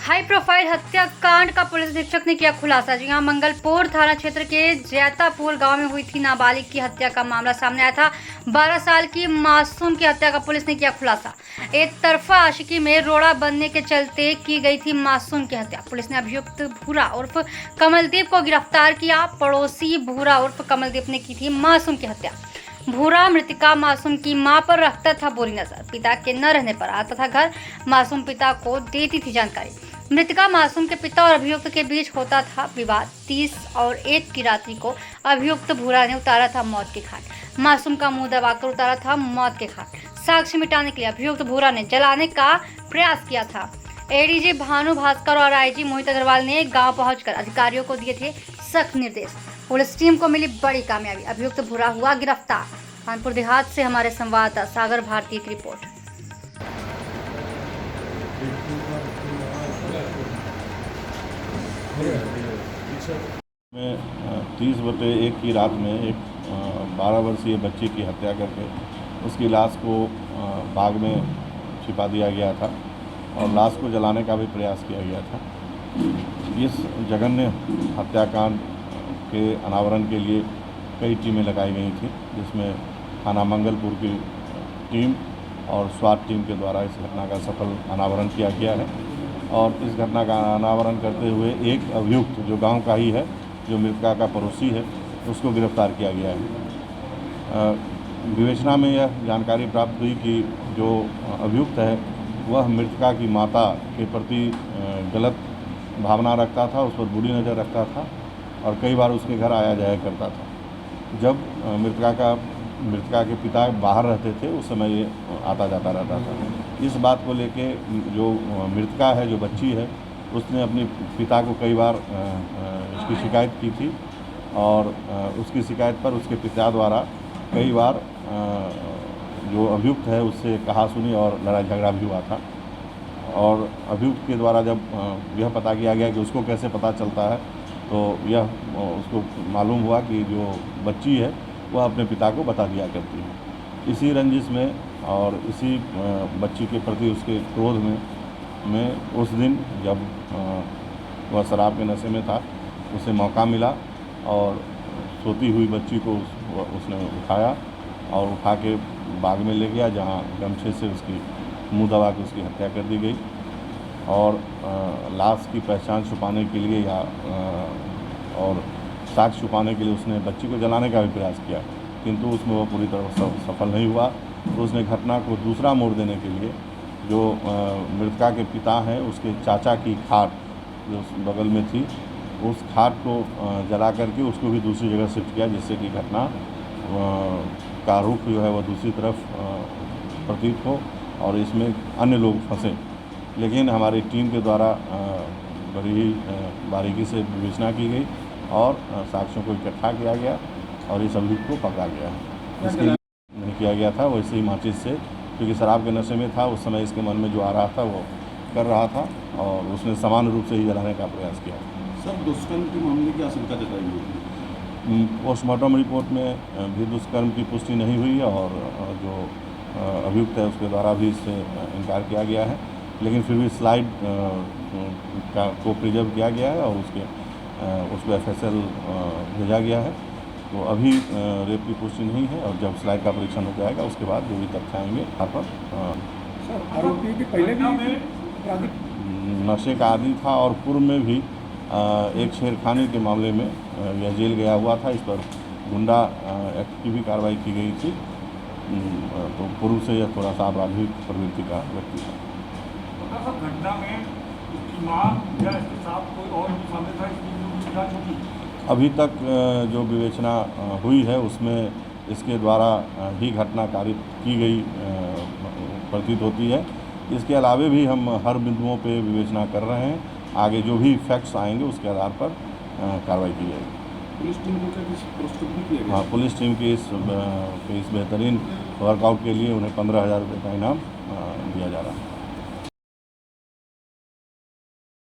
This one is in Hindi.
हाई प्रोफाइल हत्याकांड का पुलिस अधीक्षक ने किया खुलासा। जी हां, मंगलपुर थाना क्षेत्र के जैतापुर गांव में हुई थी नाबालिग की हत्या का मामला सामने आया था। 12 साल की मासूम की हत्या का पुलिस ने किया खुलासा। एक तरफा आशिकी में रोड़ा बनने के चलते की गई थी मासूम की हत्या। पुलिस ने अभियुक्त भूरा उर्फ कमलदीप को गिरफ्तार किया। पड़ोसी भूरा उर्फ कमलदीप ने की थी मासूम की हत्या। भूरा मृतिका मासूम की मां पर रखता था बुरी नजर। पिता के न रहने पर आता था घर, मासूम पिता को देती थी जानकारी। मृतिका मासूम के पिता और अभियुक्त के बीच होता था विवाद। 30 और 1 की रात्रि को अभियुक्त भूरा ने उतारा था मौत के घाट। मासूम का मुंह दबाकर उतारा था मौत के घाट। साक्ष्य मिटाने के लिए अभियुक्त भूरा ने जलाने का प्रयास किया था। एडीजी भानु भास्कर और आईजी मोहित अग्रवाल ने गांव पहुंचकर अधिकारियों को दिए थे सख्त निर्देश। पुलिस टीम को मिली बड़ी कामयाबी, अभियुक्त भूरा हुआ गिरफ्तार। कानपुर देहात से हमारे संवाददाता सागर भारती की रिपोर्ट। में 30/1 की रात में एक 12 वर्षीय बच्ची की हत्या करके उसकी लाश को बाग में छिपा दिया गया था और लाश को जलाने का भी प्रयास किया गया था। इस जघन्य हत्याकांड के अनावरण के लिए कई टीमें लगाई गई थी, जिसमें थाना मंगलपुर की टीम और स्वाट टीम के द्वारा इस घटना का सफल अनावरण किया गया है। और इस घटना का अनावरण करते हुए एक अभियुक्त जो गांव का ही है, जो मृतका का पड़ोसी है, उसको गिरफ्तार किया गया है। विवेचना में यह जानकारी प्राप्त हुई कि जो अभियुक्त है वह मृतका की माता के प्रति गलत भावना रखता था, उस पर बुरी नज़र रखता था और कई बार उसके घर आया जाया करता था। जब मृतका के पिता बाहर रहते थे उस समय ये आता जाता रहता था। इस बात को लेके जो मृतका है, जो बच्ची है, उसने अपने पिता को कई बार इसकी शिकायत की थी और उसकी शिकायत पर उसके पिता द्वारा कई बार जो अभियुक्त है उससे कहा सुनी और लड़ाई झगड़ा भी हुआ था। और अभियुक्त के द्वारा जब यह पता किया गया कि उसको कैसे पता चलता है, तो यह उसको मालूम हुआ कि जो बच्ची है वह अपने पिता को बता दिया करती है। इसी रंजिश में और इसी बच्ची के प्रति उसके क्रोध में उस दिन जब वह शराब के नशे में था, उसे मौका मिला और सोती हुई बच्ची को उसने उठाया और उठा के बाग में ले गया, जहां गमछे से उसकी मुंह दबा के उसकी हत्या कर दी गई। और लाश की पहचान छुपाने के लिए और साक्ष्य छुपाने के लिए उसने बच्ची को जलाने का भी प्रयास किया, किंतु उसमें वह पूरी तरह सफल नहीं हुआ। तो उसने घटना को दूसरा मोड़ देने के लिए जो मृतका के पिता हैं उसके चाचा की खाट जो बगल में थी, उस खाट को जला करके उसको भी दूसरी जगह शिफ्ट किया, जिससे कि घटना का रुख जो है वह दूसरी तरफ प्रतीत हो और इसमें अन्य लोग फंसे। लेकिन हमारी टीम के द्वारा बड़ी ही बारीकी से विवेचना की गई और साक्ष्यों को इकट्ठा किया गया और इस अभियुक्त को पकड़ा गया। इसके लिए नहीं किया गया था, वैसे ही माचिस से, क्योंकि शराब के नशे में था उस समय, इसके मन में जो आ रहा था वो कर रहा था और उसने समान रूप से ही जलाने का प्रयास किया। सर, दुष्कर्म के मामले की आशंका जताई गई। पोस्टमार्टम रिपोर्ट में भी दुष्कर्म की पुष्टि नहीं हुई और जो अभियुक्त है उसके द्वारा भी इससे इनकार किया गया है, लेकिन फिर भी स्लाइड को प्रिजर्व किया गया है और उसको FSL भेजा गया है। तो अभी रेप की पुष्टि नहीं है और जब स्लाइड का परीक्षण हो जाएगा उसके बाद जो भी तथ्य आएंगे यहाँ पर। सर, आरोपी के पहले भी नशे का आदी था और पूर्व में भी एक छेड़खानी के मामले में यह जेल गया हुआ था। इस पर गुंडा एक्ट की भी कार्रवाई की गई थी। तो पूर्व से यह थोड़ा सा आपराधिक प्रवृत्ति का व्यक्ति था। घटना में उसकी मां या इसके साथ कोई और भी शामिल था, इसकी जांच होगी? अभी तक जो विवेचना हुई है उसमें इसके द्वारा ही घटना कारित की गई प्रतीत होती है। इसके अलावे भी हम हर बिंदुओं पे विवेचना कर रहे हैं। आगे जो भी फैक्ट्स आएंगे उसके आधार पर कार्रवाई की जाएगी। पुलिस टीम को क्या प्रस्तुत भी किया गया? हाँ, पुलिस टीम की इस बेहतरीन वर्कआउट के लिए उन्हें 15,000 रुपये का इनाम दिया जा रहा है।